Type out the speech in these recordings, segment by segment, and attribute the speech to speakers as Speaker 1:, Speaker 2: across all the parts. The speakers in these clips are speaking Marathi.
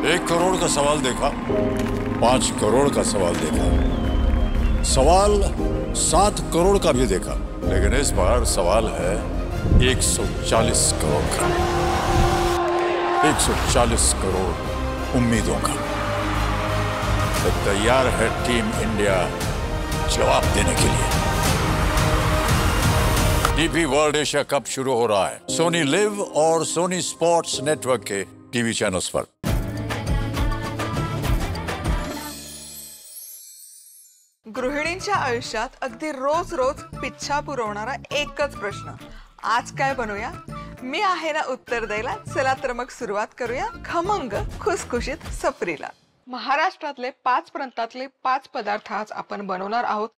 Speaker 1: 1 करोड़ का सवाल देखा, 5 करोड़ का सवाल देखा, सवाल 7 करोड़ का भी देखा, लेकिन इस बार सवाल है 140 करोड़ का। 140 करोड़ उम्मीदों का। तो तैयार है टीम इंडिया जवाब देने के लिए। डीपी वर्ल्ड एशिया कप शुरू हो रहा है सोनी लिव और सोनी स्पोर्ट्स नेटवर्क के टीवी चैनल्स पर।
Speaker 2: गृहिणींच्या आयुष्यात अगदी रोज रोज पिच्छा पुरवणारा एकच प्रश्न, आज काय बनवूया? मी आहे ना उत्तर द्यायला। चला तर मग सुरुवात करूया खमंग खुसखुशीत सफरीला। महाराष्ट्रातले 5 प्रांतातले 5 पदार्थ आज आपण बनवणार आहोत।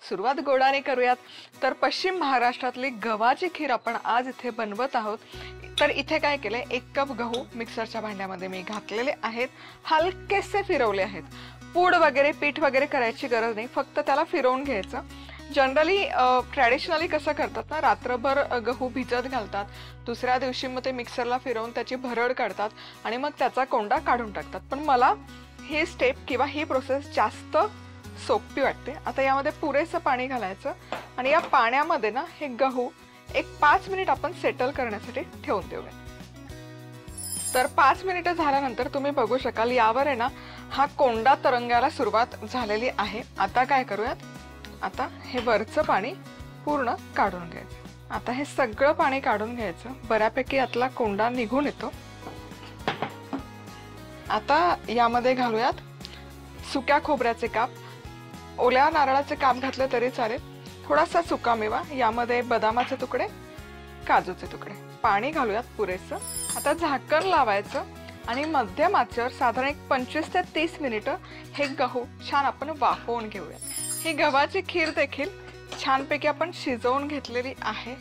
Speaker 2: सुरुवात गोडाने करूयात तर पश्चिम महाराष्ट्रातली गव्हाची खीर आपण आज इथे बनवत आहोत। तर इथे काय केले, 1 कप गहू मिक्सरच्या भांड्यामध्ये मी घातलेले आहेत, हलकेसे फिरवले आहेत। पूड वगैरे पीठ वगैरे करायची गरज नाही, फक्त त्याला फिरवून घ्यायचं। जनरली ट्रॅडिशनली कसं करतात ना, रात्रभर गहू भिजत घालतात, दुसऱ्या दिवशी मग ते मिक्सरला फिरवून त्याची भरड काढतात आणि मग त्याचा कोंडा काढून टाकतात। पण मला ही स्टेप किंवा ही प्रोसेस जास्त सोपी वाटते। आता यामध्ये पुरेसं पाणी घालायचं आणि या पाण्यामध्ये ना हे गहू एक 5 मिनिट आपण सेटल करण्यासाठी ठेवून देऊया। तर 5 मिनिटं झाल्यानंतर तुम्ही बघू शकाल यावर आहे ना हा कोंडा तरंगायला सुरुवात झालेली आहे। आता काय करूयात, आता हे वरचं पाणी पूर्ण काढून घ्यायचं। आता हे सगळं पाणी काढून घ्यायचं, बऱ्यापैकी यातला कोंडा निघून येतो। आता यामध्ये घालूयात सुक्या खोबऱ्याचे काप, ओल्या नारळाचे काप घातले तरी चालेल, थोडासा सुका मेवा, यामध्ये बदामाचे तुकडे, काजूचे तुकडे, पाणी घालूयात पुरेसं। आता झाकण लावायचं आणि मध्यम आचेवर साधारण 25 ते 30 मिनिटं हे गहू छान आपण वाफवून घेऊया। ही गव्हाची खीर देखील छानपैकी आपण शिजवून घेतलेली आहे।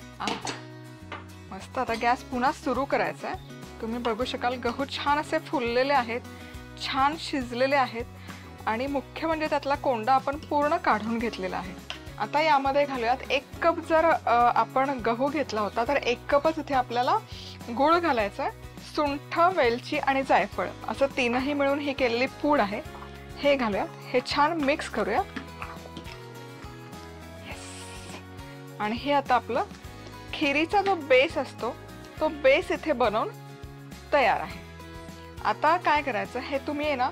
Speaker 2: मस्त। आता गॅस पुन्हा सुरू करायचा आहे। तुम्ही बघू शकाल गहू छान असे फुललेले आहेत, छान शिजलेले आहेत आणि मुख्य म्हणजे त्यातला कोंडा आपण पूर्ण काढून घेतलेला आहे। आता यामध्ये घालूयात 1 कप जर आपण गहू घेतला होता तर 1 कपच इथे आपल्याला गूळ घालायचा आहे। सुंठ, वेलची आणि जायफळ असं 3ही मिळून ही केलेली पूड आहे, हे घालूयात। हे छान मिक्स करूयात आणि हे आता आपलं खिरीचा जो बेस असतो तो बेस इथे बनवून तयार आहे। आता काय करायचं, हे तुम्ही आहे ना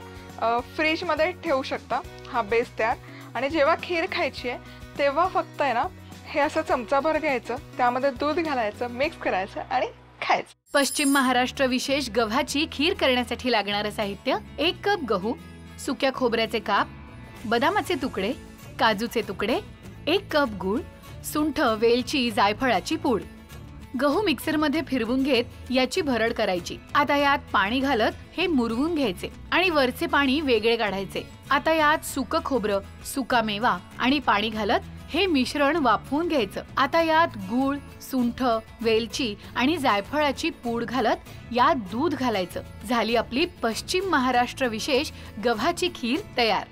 Speaker 2: फ्रीज मध्ये ठेवू शकता हा बेस तयार, आणि जेव्हा खीर खायची आहे तेव्हा फक्त आहे ना हे असं चमचाभर घ्यायचं, त्यामध्ये दूध घालायचं, मिक्स करायचं आणि खायचं।
Speaker 3: पश्चिम महाराष्ट्र विशेष गव्हाची खीर करण्यासाठी लागणारे साहित्य: 1 कप गहू, सुक्या खोबऱ्याचे काप, बदामाचे तुकडे, काजूचे तुकडे, 1 कप गूळ, सुंठ, वेलची, जायफळाची पूड। गहू मिक्सरमध्ये फिरवून घेत याची भरड करायची। आता यात पाणी घालत हे मुरवून घ्यायचे आणि वरचे पाणी वेगळे काढायचे। आता यात सुकं खोबरं, सुका मेवा आणि पाणी घालत हे मिश्रण वाफवून घ्यायचं। आता यात गूळ, सुंठ, वेलची आणि जायफळाची पूड घालत यात दूध घालायचं। झाली आपली पश्चिम महाराष्ट्र विशेष गव्हाची खीर तयार।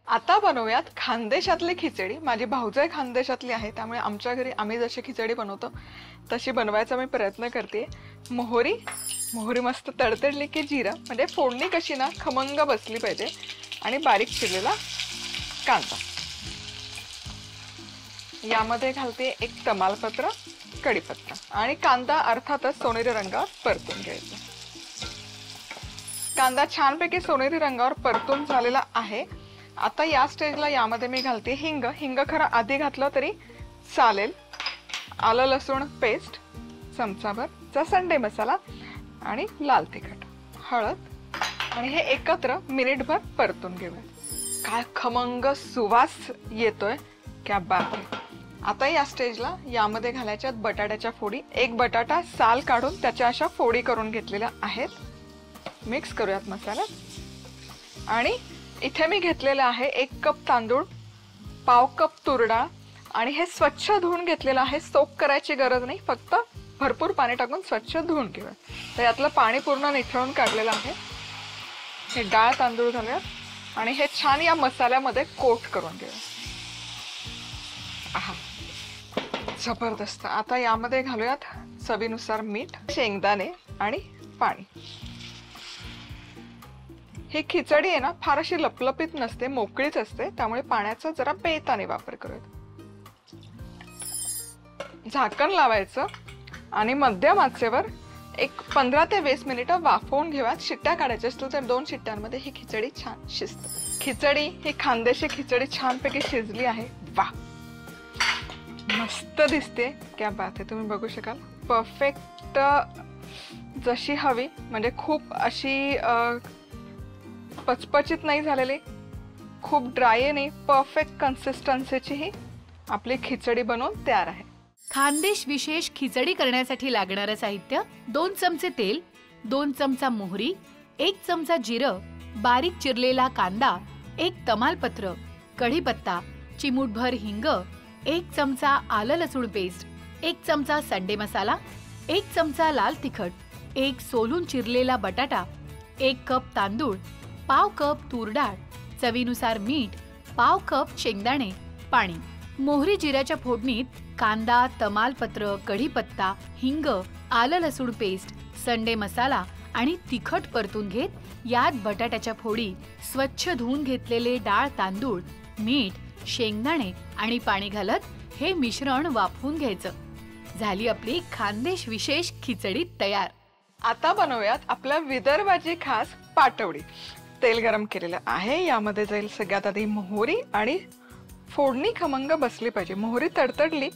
Speaker 2: आता बनवूयात खानदेशातली खिचडी। माझी भाऊजाई खानदेशातली आहे, त्यामुळे आमच्या घरी आम्ही जशी खिचडी बनवतो तशी बनवायचा मी प्रयत्न करते। मोहरी मस्त तडतडली की जिरं, म्हणजे फोडणी कशी ना खमंग बसली पाहिजे, आणि बारीक चिरलेला कांदा। यामध्ये घालते 1 तमालपत्र, कढीपत्ता आणि कांदा अर्थातच सोनेरी रंगावर परतून घ्यायचा। कांदा छानपैकी सोनेरी रंगावर परतून झालेला आहे। आता या स्टेजला यामध्ये मी घालते हिंग। हिंग खरं आधी घातलं तरी चालेल। आलं लसूण पेस्ट चमचाभर, जसंडे मसाला आणि लाल तिखट, हळद, आणि हे एकत्र मिनिटभर परतून घेऊया। काय खमंग सुवास येतोय, क्या बात आहे। आता या स्टेजला यामध्ये घालायच्यात बटाट्याच्या फोडी। 1 बटाटा साल काढून त्याच्या अशा फोडी करून घेतलेल्या आहेत। मिक्स करूयात मसाल्यात। आणि इथे मी घेतलेलं आहे 1 कप तांदूळ, पाव कप तूर डाळ, आणि हे स्वच्छ धुवून घेतलेलं आहे। सोक करायची गरज नाही, फक्त भरपूर पाणी टाकून स्वच्छ धुवून घेऊया। तर यातलं पाणी पूर्ण निथळून काढलेलं आहे। हे डाळ तांदूळ घालूयात आणि हे छान या मसाल्यामध्ये कोट करून घेऊया। आहा, जबरदस्त. आता यामध्ये घालूयात चवीनुसार मीठ, शेंगदाणे आणि पाणी. ही खिचडी आहे ना फार अशी लपलपीत नसते, मोकळीच असते, त्यामुळे पाण्याचा जरा बेताने वापर करूयात. झाकण लावायचं आणि मध्यम आचेवर एक 15 ते 20 मिनिटं वाफवून घेऊयात. शिट्ट्या काढायच्या असतील तर 2 शिट्ट्यांमध्ये ही खिचडी छान शिजते. खिचडी ही खानदेशी खिचडी छानपैकी शिजली आहे. वा, मस्त दिसते. क्या बात आहे. तुम्ही बघू शकाल परफेक्ट जशी हवी, म्हणजे खूप अशी पचपचित नाही झालेली, खूप ड्राय नाही, परफेक्ट कन्सिस्टन्सीची ही आपली खिचडी बनवून तयार आहे.
Speaker 3: खानदेश विशेष खिचडी करण्यासाठी लागणारं साहित्य: 2 चमचे तेल, 2 चमचा मोहरी, 1 चमचा जिरं, बारीक चिरलेला कांदा, 1 तमालपत्र, कढीपत्ता, चिमूटभर हिंग, 1 चमचा आलं लसूण पेस्ट, 1 चमचा संडे मसाला, 1 चमचा लाल तिखट, 1 सोलून चिरलेला बटाटा, 1 कप तांदूळ, पाव कप तूर डाळ, चवीनुसार मीठ, पाव कप शेंगदाणे, पाणी. मोहरी जिऱ्याच्या फोडणीत कांदा, तमालपत्र, कढीपत्ता, हिंग, आलं लसूण पेस्ट, संडे मसाला आणि तिखट परतून घेत यात बटाट्याच्या फोडी, स्वच्छ धुवून घेतलेले डाळ तांदूळ, मीठ, शेंगदाणे आणि पाणी घालत हे मिश्रण वाफवून घ्यायचं. झाली आपली खानदेश विशेष खिचडी तयार.
Speaker 2: आता बनवूयात आपल्या विदर्भाची खास पाटवडी. तेल गरम केलेलं आहे. यामध्ये जाईल सगळ्यात आधी मोहरी आणि फोडणी खमंग बसली पाहिजे. मोहरी तडतडली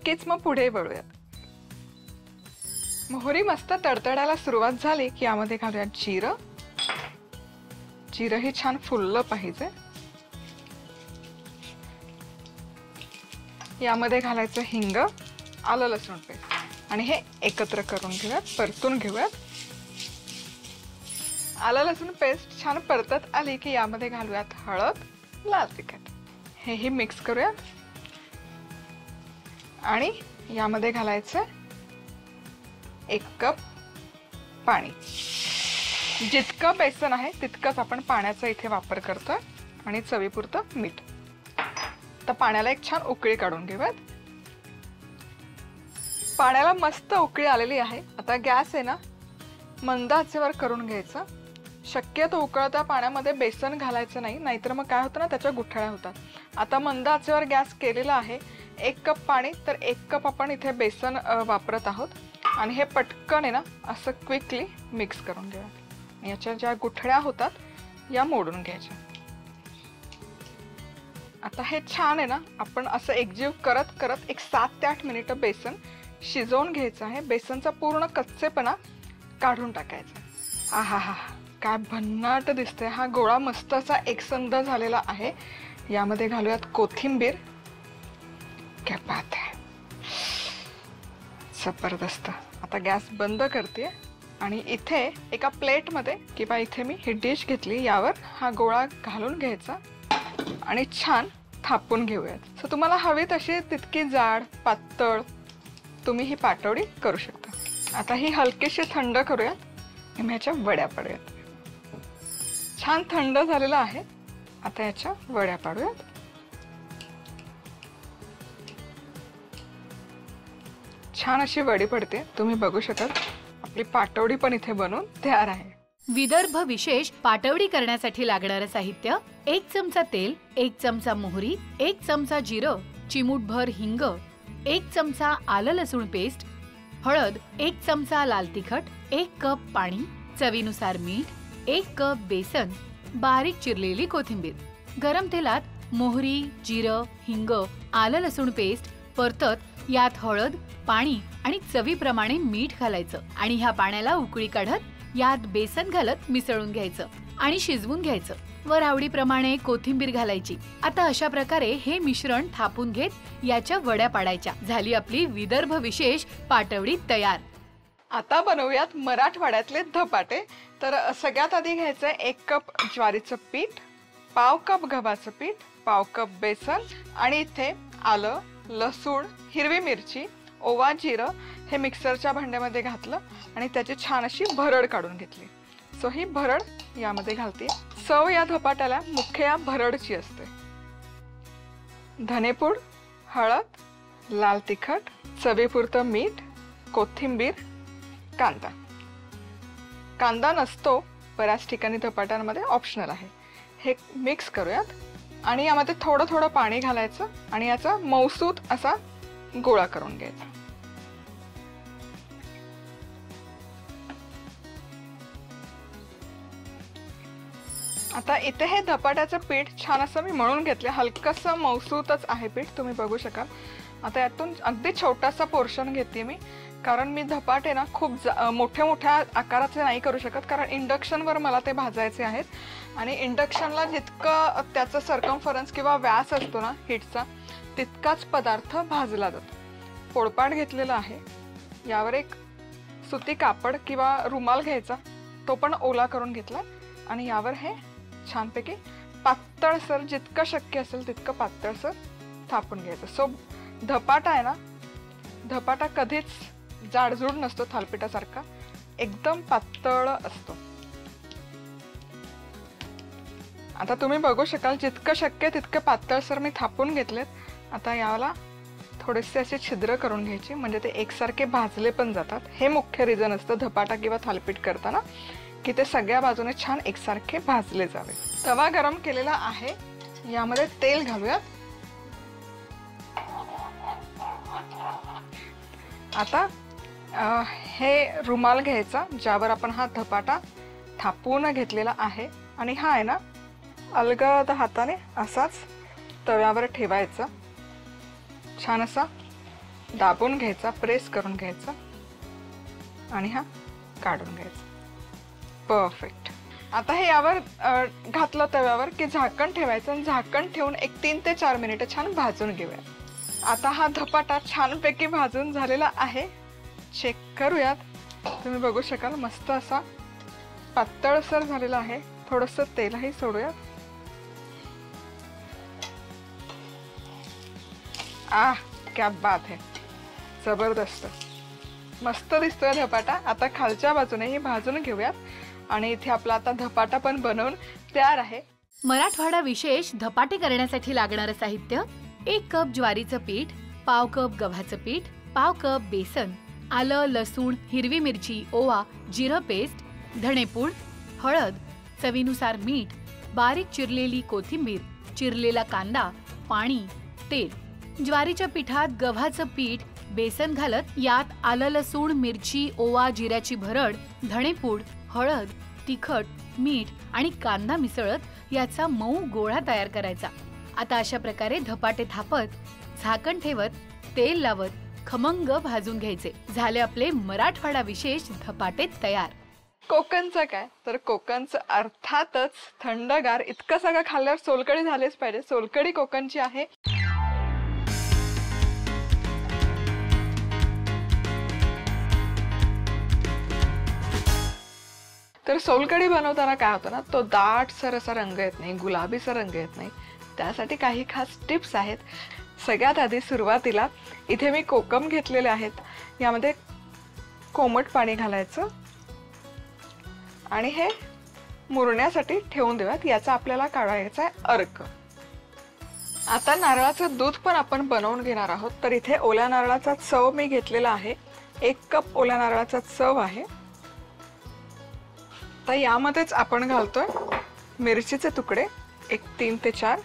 Speaker 2: कीच मग पुढे वळूयात. मोहरी मस्त तडतडायला सुरुवात झाली की यामध्ये घालूयात जिरं. जिरं हे छान फुललं पाहिजे. यामध्ये घालायचं हिंग, आलं लसूण पेस्ट आणि हे एकत्र करून घेऊयात, परतून घेऊयात. आलं लसूण पेस्ट छान परतत आली की यामध्ये घालूयात हळद, लाल तिखट. हेही मिक्स करूयात आणि यामध्ये घालायचं 1 कप पाणी. जितकं बेसन आहे तितकंच आपण पाण्याचा इथे वापर करतोय आणि चवीपुरतं मीठ. तर पाण्याला एक छान उकळी काढून घेऊयात. पाण्याला मस्त उकळी आलेली आहे. आता गॅस आहे ना मंद आचेवर करून घ्यायचा. शक्यतो उकळत्या पाण्यामध्ये बेसन घालायचं नाही, नाहीतर मग काय होतं ना त्याच्या गुठळ्या होतात. आता मंद आचेवर गॅस केलेला आहे. 1 कप पाणी तर 1 कप आपण इथे बेसन वापरत आहोत आणि हे पटकन आहे ना असं क्विकली मिक्स करून घ्या. याच्या ज्या गुठळ्या होतात या मोडून घ्यायच्या. आता हे छान आहे ना आपण असं एकजीव करत करत एक 7 ते 8 मिनिटं बेसन शिजवून घ्यायचं आहे. बेसनचा पूर्ण कच्चेपणा काढून टाकायचा. आहा हा, काय भन्नाट दिसते. हा गोळा मस्त असा एकसंध झालेला आहे. यामध्ये घालूयात कोथिंबीर. क्या बात आहे, जबरदस्त. आता गॅस बंद करते आणि इथे एका प्लेटमध्ये किंवा इथे मी ही डिश घेतली, यावर हा गोळा घालून घ्यायचा आणि छान थापून घेऊयात. सो तुम्हाला हवी तशी तितकी जाड पातळ तुम्ही ही पाटवडी करू शकता. आता ही हलकीशी थंड करूयात आणि ह्याच्या वड्या पाडूयात. छान थंड झालेला आहे. आता याच्या वड्या पाडूयात. छान अशी वडी पडते, तुम्ही बघू शकाल. आपली पाटवडी पण इथे बनवून तयार आहे.
Speaker 3: विदर्भ विशेष पाटवडी करण्यासाठी लागणारं साहित्य: 1 चमचा तेल, 1 चमचा मोहरी, 1 चमचा जिरं, चिमूटभर हिंग, 1 चमचा आलं लसूण पेस्ट, हळद, 1 चमचा लाल तिखट, 1 कप पाणी, चवीनुसार मीठ, 1 कप बेसन, बारीक चिरलेली कोथिंबीर. गरम तेलात मोहरी, जिरं, हिंग, आलं लसूण पेस्ट परतत यात हळद, पाणी आणि चवीप्रमाणे मीठ घालायचं आणि ह्या पाण्याला उकळी काढत यात बेसन घालत मिसळून घ्यायचं आणि शिजवून घ्यायचं. वर आवडीप्रमाणे कोथिंबीर घालायची. आता अशा प्रकारे हे मिश्रण थापून घेत याच्या वड्या पाडायच्या. झाली आपली विदर्भ विशेष पाटवडी तयार.
Speaker 2: आता बनवूयात मराठवाड्यातले धपाटे. तर सगळ्यात आधी घ्यायचं 1 कप ज्वारीचं पीठ, पाव कप गव्हाचं पीठ, पाव कप बेसन आणि इथे आलं, लसूण, हिरवी मिरची, ओवा, जिरं हे मिक्सरच्या भांड्यामध्ये घातलं आणि त्याची छान अशी भरड काढून घेतली. सो ही भरड यामध्ये घालते. चव या धपाट्याला मुख्य या भरडची असते. धनेपूड, हळद, लाल तिखट, चवीपुरतं मीठ, कोथिंबीर, कांदा. कांदा नसतो बऱ्याच ठिकाणी धपाट्यांमध्ये, ऑप्शनल आहे. हे मिक्स करूयात आणि यामध्ये थोडं थोडं पाणी घालायचं आणि याचा मऊसूत असा गोळा करून घ्यायचा. आता इथे हे धपाट्याचं पीठ छान असं मी मळून घेतलं. हलकंसं मऊसूतच आहे पीठ, तुम्ही बघू शकाल. आता यातून अगदी छोटासा पोर्शन घेते मी, कारण मी धपाटे ना खूप मोठ्या मोठ्या आकाराचे नाही करू शकत, कारण इंडक्शनवर मला ते भाजायचे आहेत. आणि इंडक्शनला जितकं त्याचं सर्कम्फरन्स किंवा व्यास असतो ना हीटचा, तितकाच पदार्थ भाजला जातो. पोळपाट घेतलेला आहे, यावर एक सुती कापड किंवा रुमाल घ्यायचा, तो पण ओला करून घेतला आणि यावर हे छानपैकी पातळसर, जितकं शक्य असेल तितकं पातळसर थापून घ्यायचं. सो धपाटा आहे ना, धपाटा कधीच जाडजूड नसतो थालपिठासारखा, एकदम पातळ असतो. आता तुम्ही बघू शकाल जितकं शक्य तितकं पातळसर मी थापून घेतलेत. आता याला थोडेसे असे छिद्र करून घ्यायचे, म्हणजे ते एकसारखे भाजले पण जातात. हे मुख्य रिझन असतं धपाटा किंवा थालपीठ करताना, की ते सगळ्या बाजूने छान एकसारखे भाजले जावे. तवा गरम केलेला आहे, यामध्ये तेल घालूयात. आता हे रुमाल घ्यायचा ज्यावर आपण हा धपाटा थापून घेतलेला आहे, आणि हा आहे ना अलगद हाताने असाच तव्यावर ठेवायचा. छान असा दाबून घ्यायचा, प्रेस करून घ्यायचा आणि हा काढून घ्यायचा. परफेक्ट. आता हे यावर घातलं तव्यावर की झाकण ठेवायचं आणि झाकण ठेवून एक 3 ते 4 मिनिटं छान भाजून घेऊया. आता हा धपाटा छानपैकी भाजून झालेला आहे. चेक करूयात. तुम्ही बघू शकाल मस्त असा पातळसर झालेला आहे. थोडंसं तेलही सोडूयात. क्या बात है, जबरदस्त मस्त दिसतोय धपाटा. आता खालच्या बाजूनेही भाजून घेऊयात आणि इथे आपला आता धपाटा पण बनवून तयार आहे.
Speaker 3: मराठवाडा विशेष धपाटे करण्यासाठी लागणारं साहित्य: 1 कप ज्वारीचं पीठ, पाव कप गव्हाचं पीठ, पाव कप बेसन, आलं, लसूण, हिरवी मिरची, ओवा, जिरं पेस्ट, धणेपूड, हळद, चवीनुसार मीठ, बारीक चिरलेली कोथिंबीर, चिरलेला कांदा, पाणी, तेल. ज्वारीच्या पिठात गव्हाचं पीठ, बेसन घालत यात आलं, लसूण, मिरची, ओवा, जिऱ्याची भरड, धणेपूड, हळद, तिखट, मीठ आणि कांदा मिसळत याचा मऊ गोळा तयार करायचा. आता अशा प्रकारे धपाटे थापत, झाकण ठेवत, तेल लावत खमंग भाजून घ्यायचे. झाले आपले मराठवाडा विशेष धपाटे तयार.
Speaker 2: कोकणचं काय तर कोकणचं अर्थातच थंडगार. इतकं सगळं खाल्ल्यावर सोलकढी झालीच पाहिजे. सोलकढी कोकणची आहे. तर सोलकढी बनवताना काय होतं ना, तो दाटसर असा रंग येत नाही, गुलाबीचा रंग येत नाही. त्यासाठी काही खास टिप्स आहेत. सगळ्यात आधी सुरुवातीला इथे मी कोकम घेतलेले आहेत. यामध्ये कोमट पाणी घालायचं आणि हे मुरण्यासाठी ठेवून देऊयात. याचा आपल्याला काढायचा आहे अर्क. आता नारळाचं दूध पण आपण बनवून घेणार आहोत. तर इथे ओल्या नारळाचा चव मी घेतलेला आहे. 1 कप ओल्या नारळाचा चव आहे. तर यामध्येच आपण घालतोय मिरचीचे तुकडे, एक 3 ते 4,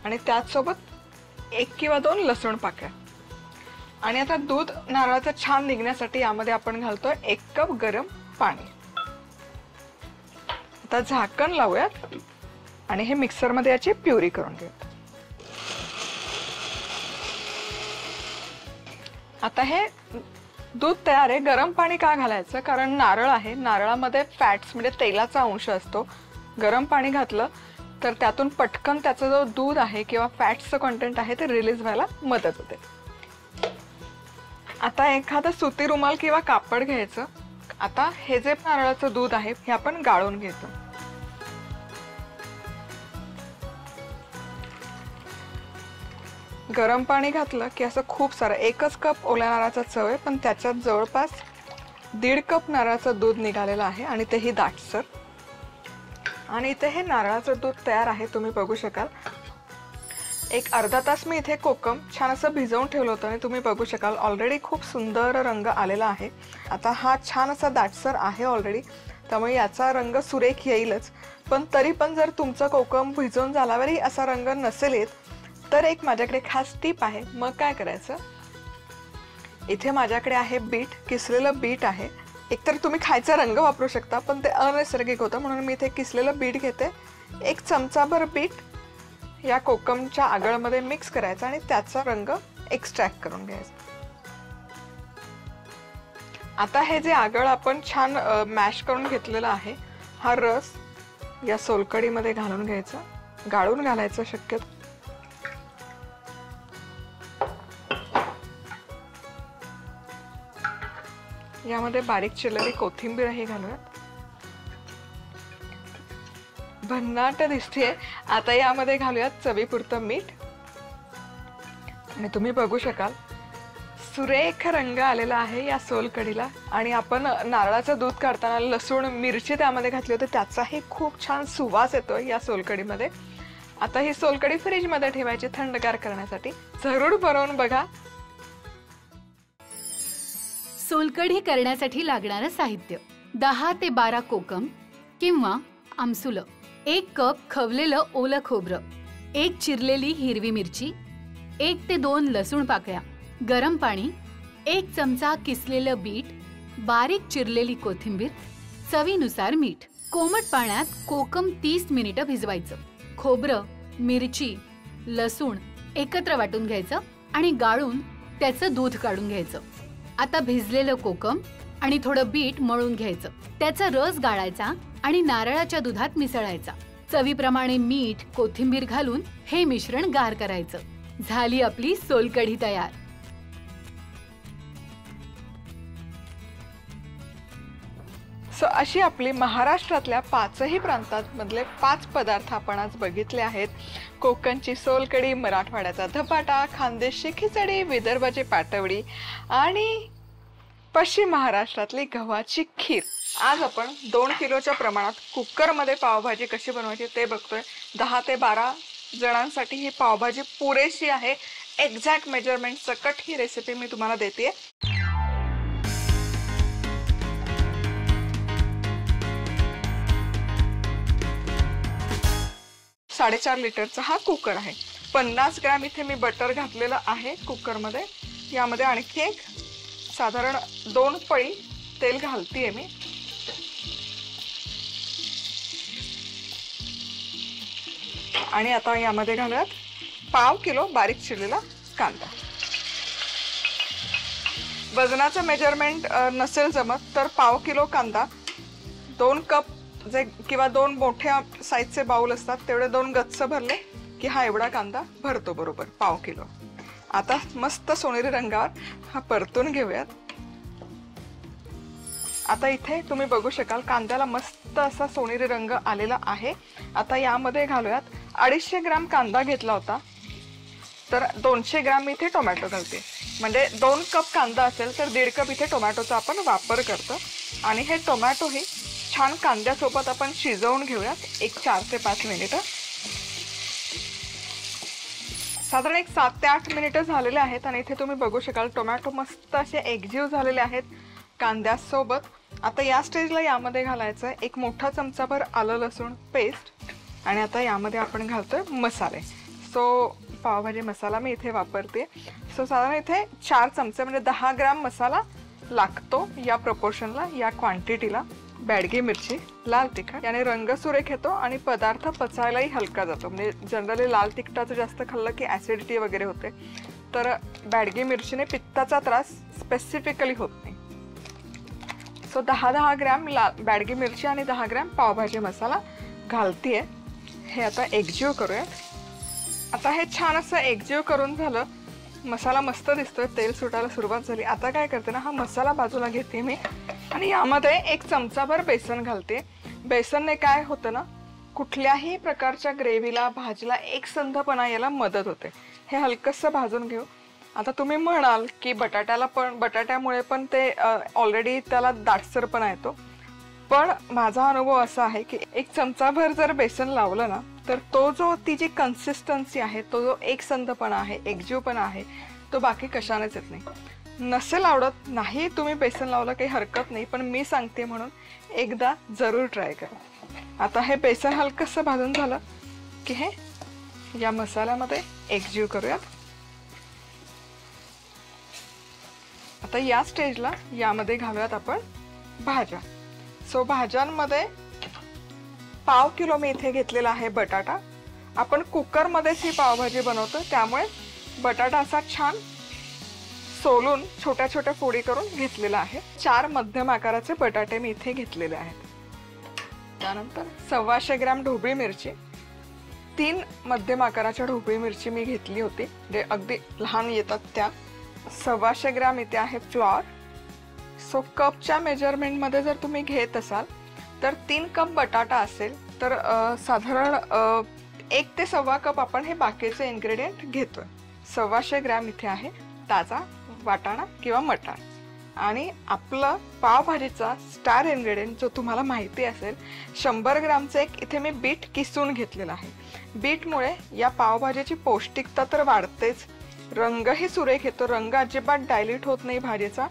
Speaker 2: आणि त्याचसोबत 1 किंवा 2 लसूण पाकळ्या. आणि आता दूध नारळाचं छान निघण्यासाठी यामध्ये आपण घालतोय 1 कप गरम पाणी. आता झाकण लावूयात आणि हे मिक्सरमध्ये याची प्युरी करून घेऊयात. आता हे दूध तयार आहे. गरम पाणी का घालायचं, कारण नारळ आहे, नारळामध्ये फॅट्स म्हणजे तेलाचा अंश असतो. गरम पाणी घातलं तर त्यातून पटकन त्याचा जो दूध आहे किंवा फॅट्सचं कंटेंट आहे ते रिलीज व्हायला मदत होते. आता एखादा सुती रुमाल किंवा कापड घ्यायचं. आता हे जे नारळाचं दूध आहे हे आपण गाळून घ्यायचं. गरम पाणी घातलं की असं खूप सारं, 1च कप ओल्या नारळाचा चव आहे, पण त्याच्यात जवळपास 1.5 कप नारळाचं दूध निघालेलं आहे आणि तेही दाटसर. आणि इथे हे नारळाचं दूध तयार आहे, तुम्ही बघू शकाल. एक अर्धा तास मी इथे कोकम छान असं भिजवून ठेवलं होतं आणि तुम्ही बघू शकाल ऑलरेडी खूप सुंदर रंग आलेला आहे। आता हा छान असा दाटसर आहे ऑलरेडी, त्यामुळे याचा रंग सुरेख येईलच। पण तरी पण जर तुमचं कोकम भिजवून झाल्यावरही असा रंग नसेल येत तर एक माझ्याकडे खास टिप आहे। मग काय करायचं, इथे माझ्याकडे आहे बीट, किसलेलं बीट आहे। एकतर तुम्ही खायचा रंग वापरू शकता पण ते अनैसर्गिक होतं, म्हणून मी इथे किसलेलं बीट घेते। एक चमचाभर बीट या कोकमच्या आगळमध्ये मिक्स करायचा आणि त्याचा रंग एक्स्ट्रॅक्ट करून घ्यायचा। आता हे जे आगळ आपण छान मॅश करून घेतलेला आहे, हा रस या सोलकडीमध्ये घालून घ्यायचा, गाळून घालायचं शक्यतो। यामध्ये बारीक चिरलेली कोथिंबीरही घालूयात। भन्नाट दिसतेय। आता यामध्ये घालूयात चवीपुरतं मीठ आणि तुम्ही बघू शकाल सुरेख रंग आलेला आहे या सोलकडीला। आणि आपण नारळाचं दूध काढताना लसूण मिरची त्यामध्ये घातली होती, त्याचाही खूप छान सुवास येतो या सोलकडीमध्ये। आता ही सोलकडी फ्रीजमध्ये ठेवायची थंडगार करण्यासाठी। जरूर बनवून बघा।
Speaker 3: सोलकढी करण्यासाठी लागणारं साहित्य: 10 ते 12 कोकम किंवा आमसुलं, 1 कप खवलेलं ओलं खोबरं, 1 चिरलेली हिरवी मिरची, 1 ते 2 लसूण पाकळ्या, गरम पाणी, 1 चमचा किसलेलं बीट, बारीक चिरलेली कोथिंबीर, चवीनुसार मीठ। कोमट पाण्यात कोकम 30 मिनिटं भिजवायचं। खोबरं, मिरची, लसूण एकत्र वाटून घ्यायचं आणि गाळून त्याचं दूध काढून घ्यायचं। आता भिजलेलं कोकम आणि थोडं बीट मळून घ्यायचं, त्याचा रस गाळायचा आणि नारळाच्या दुधात मिसळायचा। चवीप्रमाणे मीठ, कोथिंबीर घालून हे मिश्रण गार करायचं। झाली आपली सोलकढी तयार।
Speaker 2: अशी आपली महाराष्ट्रातल्या 5ही प्रांतांमधले 5 पदार्थ आपण आज बघितले आहेत। कोकणची सोलकढी, मराठवाड्याचा धपाटा, खानदेशी खिचडी, विदर्भाची पाटवडी आणि पश्चिम महाराष्ट्रातली गव्हाची खीर। आज आपण 2 किलोच्या प्रमाणात कुकरमध्ये पावभाजी कशी बनवायची ते बघतोय। 10 ते 12 जणांसाठी ही पावभाजी पुरेशी आहे। एक्झॅक्ट मेजरमेंट सकट ही रेसिपी मी तुम्हाला देते। 4.5 लिटरचा हा कुकर आहे। 50 ग्रॅम इथे मी बटर घातलेलं आहे कुकरमध्ये। यामध्ये आणखी एक साधारण 2 पळी तेल घालतीये मी। आणि आता यामध्ये घालूयात पाव किलो बारीक चिरलेला कांदा। वजनाचं मेजरमेंट नसेल जमत तर पाव किलो कांदा, 2 कप जे किंवा 2 मोठ्या साईजचे बाउल असतात तेवढे 2 गच्च भरले की हा एवढा कांदा भरतो बरोबर पाव किलो। आता मस्त सोनेरी रंगावर हा परतून घेऊयात। आता इथे तुम्ही बघू शकाल कांद्याला मस्त असा सोनेरी रंग आलेला आहे। आता यामध्ये घालूयात 250 ग्रॅम कांदा घेतला होता तर 200 ग्रॅम मी इथे टोमॅटो घालते। म्हणजे 2 कप कांदा असेल तर 1.5 कप इथे टोमॅटोचा आपण वापर करतो। आणि हे टोमॅटो ही छान कांद्यासोबत आपण शिजवून घेऊयात एक 4 ते 5 मिनिटं। साधारण एक 7 ते 8 मिनिटं झालेले आहेत आणि इथे तुम्ही बघू शकाल टोमॅटो मस्त असे एकजीव झालेले आहेत कांद्यासोबत। आता या स्टेजला यामध्ये घालायचं एक मोठा चमचाभर आलं लसूण पेस्ट आणि आता यामध्ये आपण घालतोय मसाले। पावभाजी मसाला मी इथे वापरते। साधारण इथे 4 चमचे म्हणजे 10 ग्रॅम मसाला लागतो या प्रपोर्शनला, या क्वांटिटीला। बॅडगी मिरची, लाल तिखट याने रंग सुरेख येतो आणि पदार्थ पचायलाही हलका जातो। म्हणजे जनरली लाल तिखटाचं जास्त खाल्लं की ॲसिडिटी वगैरे होते, तर बॅडगी मिरचीने पित्ताचा त्रास स्पेसिफिकली होत नाही। 10 ग्रॅम बॅडगी मिरची आणि 10 ग्रॅम पावभाजी मसाला घालतीये। हे आता एकजीव करूयात। आता हे छान असं एकजीव करून झालं, मसाला मस्त दिसतोय, तेल सुटायला सुरुवात झाली। आता काय करते ना, हा मसाला बाजूला घेते मी आणि यामध्ये 1 चमचाभर बेसन घालते। बेसनने काय होतं ना, कुठल्याही प्रकारच्या ग्रेव्हीला भाजीला एकसंधपणा यायला मदत होते। हे हलकसं भाजून घेऊ। आता तुम्ही म्हणाल की बटाट्यामुळे पण ते ऑलरेडी त्याला दाटसरपणा येतो, पण माझा अनुभव असा आहे की 1 चमचाभर जर बेसन लावलं ना तर तो जो ती जी कन्सिस्टन्सी आहे, तो जो एकसंधपणा आहे, एकजीवपणा आहे, तो बाकी कशानेच येत नाही. नसेल आवडत नाही तुम्ही बेसन लावलं काही हरकत नाही, पण मी सांगते म्हणून एकदा जरूर ट्राय करा. आता हे बेसन हलकंसं भाजून झालं की हे या मसाल्यामध्ये एकजीव करूयात. आता या स्टेजला यामध्ये घालूयात आपण भाज्या. सो भाज्यांमध्ये पाव किलो मी इथे घेतलेला आहे बटाटा. आपण कुकरमध्येच ही पावभाजी बनवतो, त्यामुळे बटाटा असा छान सोलून छोट्या छोट्या फोडी करून घेतलेला आहे. 4 मध्यम आकाराचे बटाटे मी इथे घेतलेले आहेत. त्यानंतर 125 ग्रॅम ढोबळी मिरची, 3 मध्यम आकाराच्या ढोबळी मिरची मी घेतली होती, जे अगदी लहान येतात त्या. 125 ग्रॅम इथे आहे फ्लॉर. सो कपच्या मेजरमेंटमध्ये जर तुम्ही घेत असाल तर 3 कप बटाटा असेल तर साधारण 1 ते 1.25 कप आपण हे बाकीचे इन्ग्रेडियंट घेतोय. 125 ग्रॅम इथे आहे ताजा वाटाणा किंवा मटार. आणि आपलं पावभाजीचा स्टार इन्ग्रेडियंट जो तुम्हाला माहिती असेल, 100 ग्रॅमचं एक इथे मी बीट किसून घेतलेलं आहे. बीटमुळे या पावभाजीची पौष्टिकता तर वाढतेच, रंगही सुरेख येतो, रंग अजिबात डायल्यूट होत नाही भाजीचा.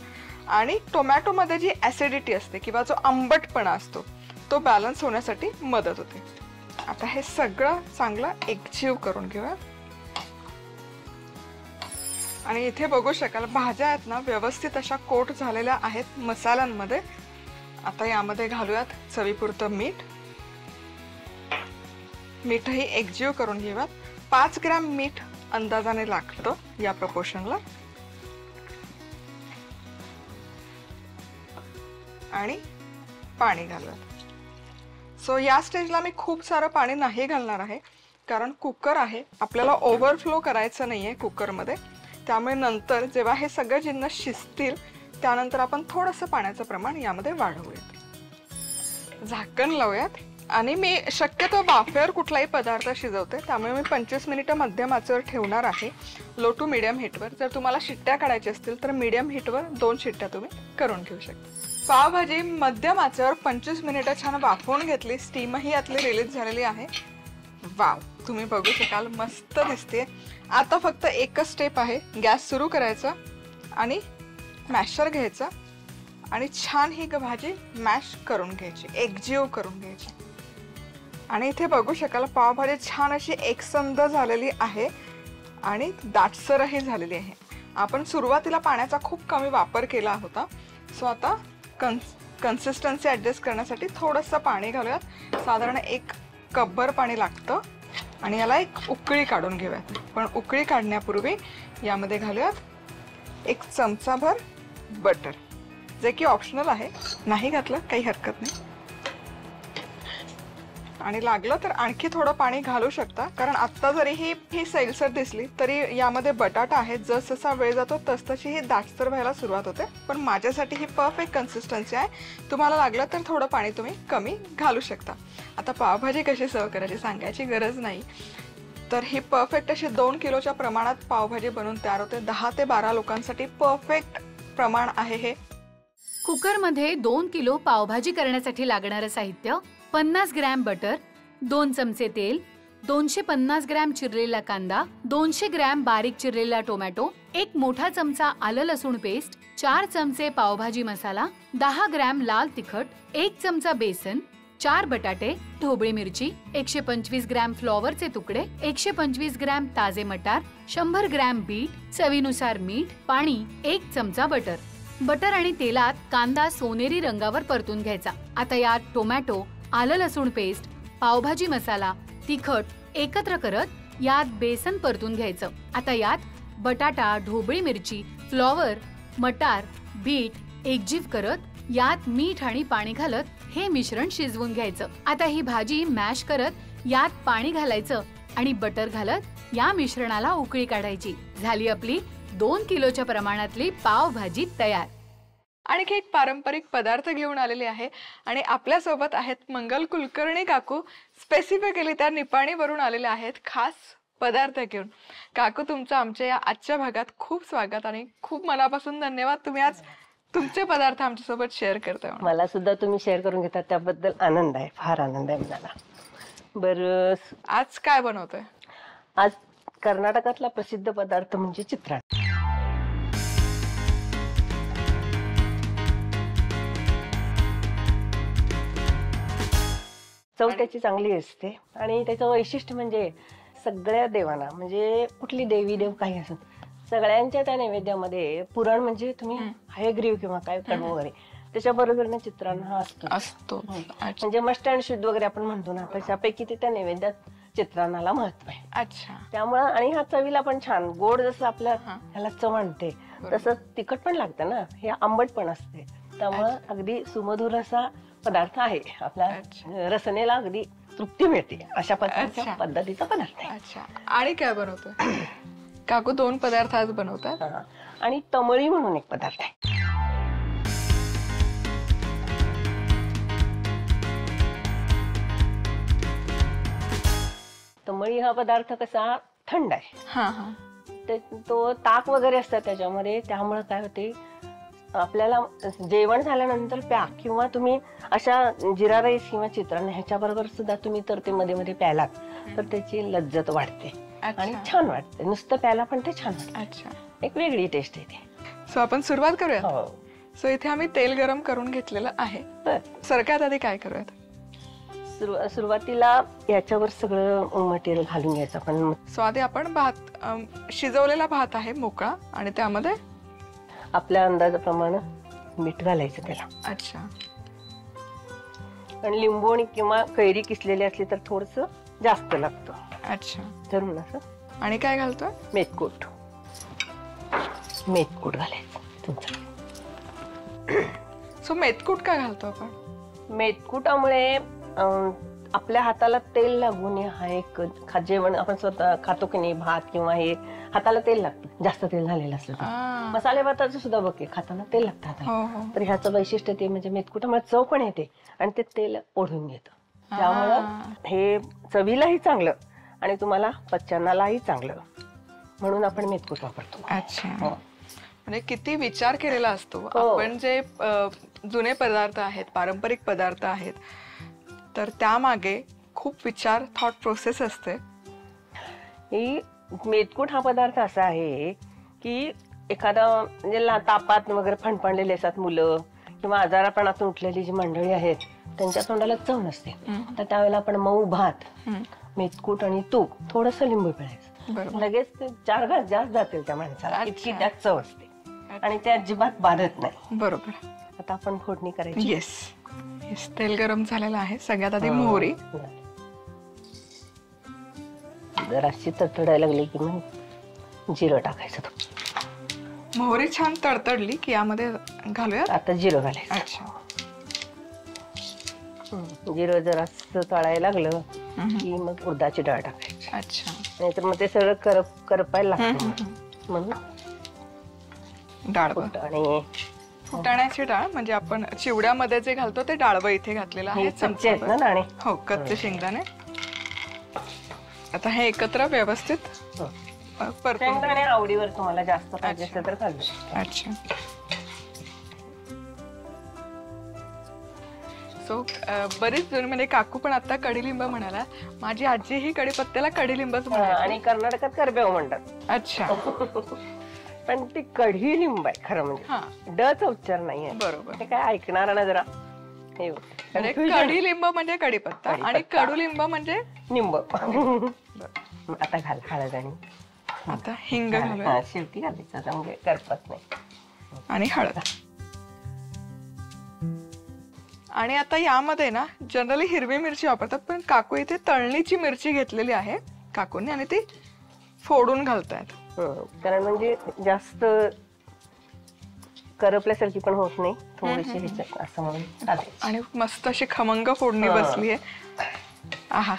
Speaker 2: आणि टोमॅटोमध्ये जी ॲसिडिटी असते किंवा जो आंबटपणा असतो तो बॅलन्स होण्यासाठी मदत होते. आता हे सगळं चांगलं एकजीव करून घेऊया. आणि इथे बघू शकाल भाज्या आहेत ना व्यवस्थित अशा कोट झालेल्या आहेत मसाल्यांमध्ये. आता यामध्ये घालूयात चवीपुरतं मीठ. मीठही एकजीव करून घेऊयात. 5 ग्रॅम मीठ अंदाजाने लागतं या प्रपोर्शनला. आणि पाणी घालूयात. सो या स्टेजला मी खूप सारं पाणी नाही घालणार आहे, कारण कुकर आहे, आपल्याला ओव्हरफ्लो करायचं नाहीये कुकरमध्ये. त्यामुळे नंतर जेव्हा हे सगळे जिन्नस शिजतील त्यानंतर आपण थोडंसं पाण्याचं प्रमाण यामध्ये वाढवूयात. झाकण लावूयात. आणि मी शक्यतो वाफेवर कुठलाही पदार्थ शिजवते, त्यामुळे मी 25 मिनिटं मध्यम आचेवर ठेवणार आहे, लो टू मिडियम हीटवर. जर तुम्हाला शिट्ट्या काढायच्या असतील तर मिडियम हीटवर 2 शिट्ट्या तुम्ही करून घेऊ शकता. पावभाजी मध्यम आचेवर 25 मिनिटं छान वाफवून घेतली. स्टीमही यातली रिलीज झालेली आहे. वाव, तुम्ही बघू शकाल मस्त दिसते. आता फक्त एकच स्टेप आहे, गॅस सुरू करायचा आणि मॅशर घ्यायचा आणि छान ही भाजी मॅश करून घ्यायची, एकजीव करून घ्यायची. आणि इथे बघू शकाल पावभाजी छान अशी एकसंध झालेली आहे आणि दाटसरही झालेली आहे. आपण सुरुवातीला पाण्याचा खूप कमी वापर केला होता. सो आता कन्सिस्टन्सी ॲडजस्ट करण्यासाठी थोडंसं पाणी घालूयात. साधारण 1 कपभर पाणी लागतं. आणि याला एक उकळी काढून घेऊयात. पण उकळी काढण्यापूर्वी यामध्ये घालूयात 1 चमचाभर बटर, जे की ऑप्शनल आहे, नाही घातलं काही हरकत नाही. आणि लागलं तर आणखी थोडं पाणी घालू शकता, कारण आत्ता जरी ही सैलसर दिसली तरी यामध्ये बटाटा आहे. जसजसा वेळ जातो तसतशी ही दाटसर व्हायला सुरुवात होते. पण माझ्यासाठी ही परफेक्ट कन्सिस्टन्सी आहे. तुम्हाला लागलं तर थोडं पाणी तुम्ही कमी घालू शकता. आता पावभाजी कशी सर्व करायची सांगायची गरज नाही. तर ही परफेक्ट अशी 2 किलोच्या प्रमाणात पावभाजी बनवून तयार होते. 10 ते 12 लोकांसाठी परफेक्ट प्रमाण आहे हे.
Speaker 3: कुकरमध्ये 2 किलो पावभाजी करण्यासाठी लागणारं साहित्य: 50 ग्रॅम बटर, 2 चमचे तेल, 250 ग्रॅम चिरलेला कांदा, 200 ग्रॅम बारीक चिरलेला टोमॅटो, 1 मोठा चमचा आलं लसूण पेस्ट, 4 चमचे पावभाजी मसाला, 10 ग्रॅम लाल तिखट, 1 चमचा बेसन, 4 बटाटे, ढोबळी मिरची, 125 ग्रॅम फ्लॉवरचे तुकडे, 125 ग्रॅम ताजे मटार, 100 ग्रॅम बीट, चवीनुसार मीठ, पाणी, 1 चमचा बटर. बटर आणि तेलात कांदा सोनेरी रंगावर परतून घ्यायचा. आता यात टोमॅटो, आलं लसूण पेस्ट, पावभाजी मसाला, तिखट एकत्र करत यात बेसन परतून घ्यायचं. आता यात बटाटा, ढोबळी मिरची, फ्लॉवर, मटार, बीट एकजीव करत यात मीठ आणि पाणी घालत हे मिश्रण शिजवून घ्यायचं. आता ही भाजी मॅश करत यात पाणी घालायचं आणि बटर घालत या मिश्रणाला उकळी काढायची. झाली आपली 2 किलोच्या प्रमाणातली पावभाजी तयार.
Speaker 2: आणखी एक पारंपरिक पदार्थ घेऊन आलेले आहे आणि आपल्या सोबत आहेत मंगल कुलकर्णी काकू. स्पेसिफिकली त्या निपाणीवरून आलेले आहेत खास पदार्थ घेऊन. काकू, तुमचं आमच्या या आजच्या भागात खूप स्वागत आणि खूप मनापासून धन्यवाद. तुम्ही आज तुमचे पदार्थ आमच्यासोबत शेअर करताय.
Speaker 4: मला सुद्धा तुम्ही शेअर करून घेतात त्याबद्दल आनंद आहे, फार आनंद आहे मला. बरं,
Speaker 2: आज काय बनवतोय?
Speaker 4: आज कर्नाटकातला प्रसिद्ध पदार्थ म्हणजे चित्रान्न. चव त्याची चांगली असते आणि त्याचं वैशिष्ट्य म्हणजे सगळ्या देवांना, म्हणजे कुठली देवी देव काही असत, सगळ्यांच्या त्या नैवेद्यामध्ये पुरण म्हणजे तुम्ही हयग्रीव किंवा काय कडवं वगैरे त्याच्याबरोबर चित्रान्न हा
Speaker 2: असतो.
Speaker 4: म्हणजे मस्ट अँड शुद्ध वगैरे आपण म्हणतो ना, त्याच्यापैकी ते त्या नैवेद्यात चित्रान्नाला महत्व आहे.
Speaker 2: अच्छा.
Speaker 4: त्यामुळं आणि हा चवीला पण छान गोड, जसं आपल्या ह्याला चव आणते तसं तिखट पण लागतं ना, हे आंबट पण असते, त्यामुळं अगदी सुमधुर असा पदार्थ आहे. आपल्या रसनेला अगदी तृप्ती मिळते अशा पद्धतीचा पदार्थ आहे.
Speaker 2: अच्छा. आणि काय बनवतोय काकू? 2 पदार्थ आज बनवतात.
Speaker 4: आणि तमळी म्हणून एक पदार्थ आहे. तमळी हा पदार्थ कसा थंड आहे, तो ताक वगैरे असतात त्याच्यामध्ये, त्यामुळे काय होते आपल्याला जेवण झाल्यानंतर प्या किंवा तुम्ही अशा जिरा राईस किंवा चित्रान्न ह्याच्या बरोबर सुद्धा तुम्ही तर ते मध्ये मध्ये प्यालात तर त्याची लज्जत वाढते आणि छान वाटते. नुसतं प्याला पण ते छान वाटतं.
Speaker 2: अच्छा.
Speaker 4: एक वेगळी टेस्ट येते.
Speaker 2: सो आपण सुरुवात करूया.
Speaker 4: हो.
Speaker 2: सो इथे आम्ही तेल गरम करून घेतलेलं आहे. सगळ्यात आधी काय करूयात?
Speaker 4: सुरुवातीला याच्यावर सगळं मटेरियल घालून घ्यायचं आपण.
Speaker 2: सो आधी आपण भात, शिजवलेला भात आहे मोकळा, आणि त्यामध्ये
Speaker 4: आपल्या अंदाजाप्रमाणे मीठ घालायचं त्याला.
Speaker 2: अच्छा.
Speaker 4: आणि लिंबू आणि किंवा कैरी किसलेली असली तर थोडस जास्त लागतं.
Speaker 2: अच्छा.
Speaker 4: धरून असं.
Speaker 2: आणि काय घालतोय?
Speaker 4: मेथकूट. मेथकूट घालायचं तुमचं.
Speaker 2: सो मेथकूट काय घालतो आपण?
Speaker 4: मेथकुटामुळे आपल्या हाताला तेल लागू नये हा एक जेवण आपण स्वतः खातो की नाही, भात किंवा हे हाताला तेल लागतं, जास्त तेल झालेलं असलं तर. मसाले भाताचं सुद्धा बघे खाताना तेल लागतं हाताला. तर ह्याचं वैशिष्ट्य ते म्हणजे मेथकुटामुळे चव पण येते आणि ते तेल ओढून घेतं, त्यामुळं हे चवीलाही चांगलं आणि तुम्हाला पचनालाही चांगलं, म्हणून आपण मेथकूट वापरतो.
Speaker 2: अच्छा. म्हणजे किती विचार केलेला असतो. आपण जे जुने पदार्थ आहेत, पारंपरिक पदार्थ आहेत, तर त्यामागे खूप विचार, थॉट प्रोसेस असते.
Speaker 4: ही मेथकूट हा पदार्थ असा आहे की एखादा म्हणजे तापात वगैरे फणफणलेले असतात मुलं किंवा आजारापणातून उठलेली जी मंडळी आहेत त्यांच्या तोंडाला चव नसते, तर त्यावेळेला आपण मऊ भात, मेथकूट आणि तूप, थोडस लिंबू पिळायचं, लगेच ते 4 घास जास्त जातील त्या माणसाला, इतकी त्यात चव असते आणि ते अजिबात बाधत नाही.
Speaker 2: बरोबर.
Speaker 4: आता आपण फोडणी करायची.
Speaker 2: येस. तेल गरम झालेलं आहे. सगळ्यात आधी मोहरी.
Speaker 4: जराशी तडतडायला लागली की मग जिरं टाकायचं.
Speaker 2: मोहरी छान तडतडली की यामध्ये घालूया.
Speaker 4: आता जिरं घालायचं.
Speaker 2: अच्छा.
Speaker 4: जिरं जरासं तळायला लागलं की मग उडदाची डाळ टाकायची.
Speaker 2: अच्छा.
Speaker 4: नाहीतर मग ते सगळं करपायला लागतं, म्हणून
Speaker 2: डाळ.
Speaker 4: आणि
Speaker 2: फुटाण्याची डाळ म्हणजे आपण चिवड्यामध्ये जे घालतो ते डाळवं इथे घातलेलं आहे.
Speaker 4: कच्चे आहेत ना दाणे?
Speaker 2: हो, कच्चे शेंगदाणे. आता हे एकत्र व्यवस्थित
Speaker 4: शेंगदाणे आवडीवर तुम्हाला जास्त पाहिजे असेल तर घालू.
Speaker 2: अच्छा. सो बरीच जुनी म्हणजे काकू पण आता कडीलिंब म्हणाला. माझी आजी ही कडीपत्त्याला कडीलिंबच म्हणायची
Speaker 4: आणि कर्नाटकात करबेव म्हणतात.
Speaker 2: अच्छा.
Speaker 4: पण ती कढी लिंब आहे खरं म्हणजे, डचा उच्चार नाहीये.
Speaker 2: बरोबर.
Speaker 4: ते काय ऐकणार ना जरा हे
Speaker 2: कडीलिंब म्हणजे कडीपत्ता आणि कडुलिंब म्हणजे
Speaker 4: निंब. आता घाल हळद आणि
Speaker 2: आता हिंग घालूया.
Speaker 4: शेवटी घालायचं म्हणजे करपत नाही.
Speaker 2: आणि हळद. आणि आता यामध्ये ना जनरली हिरवी मिरची वापरतात, पण काकू इथे तळणीची मिरची घेतलेली आहे काकूंनी आणि ती फोडून घालतायत.
Speaker 4: कारण म्हणजे जास्त करपल्यासारखी पण होत नाही, थोडीशी ह्याच्यात असं म्हणून.
Speaker 2: आणि मस्त अशी खमंग फोडणी बसली आहे. आहा.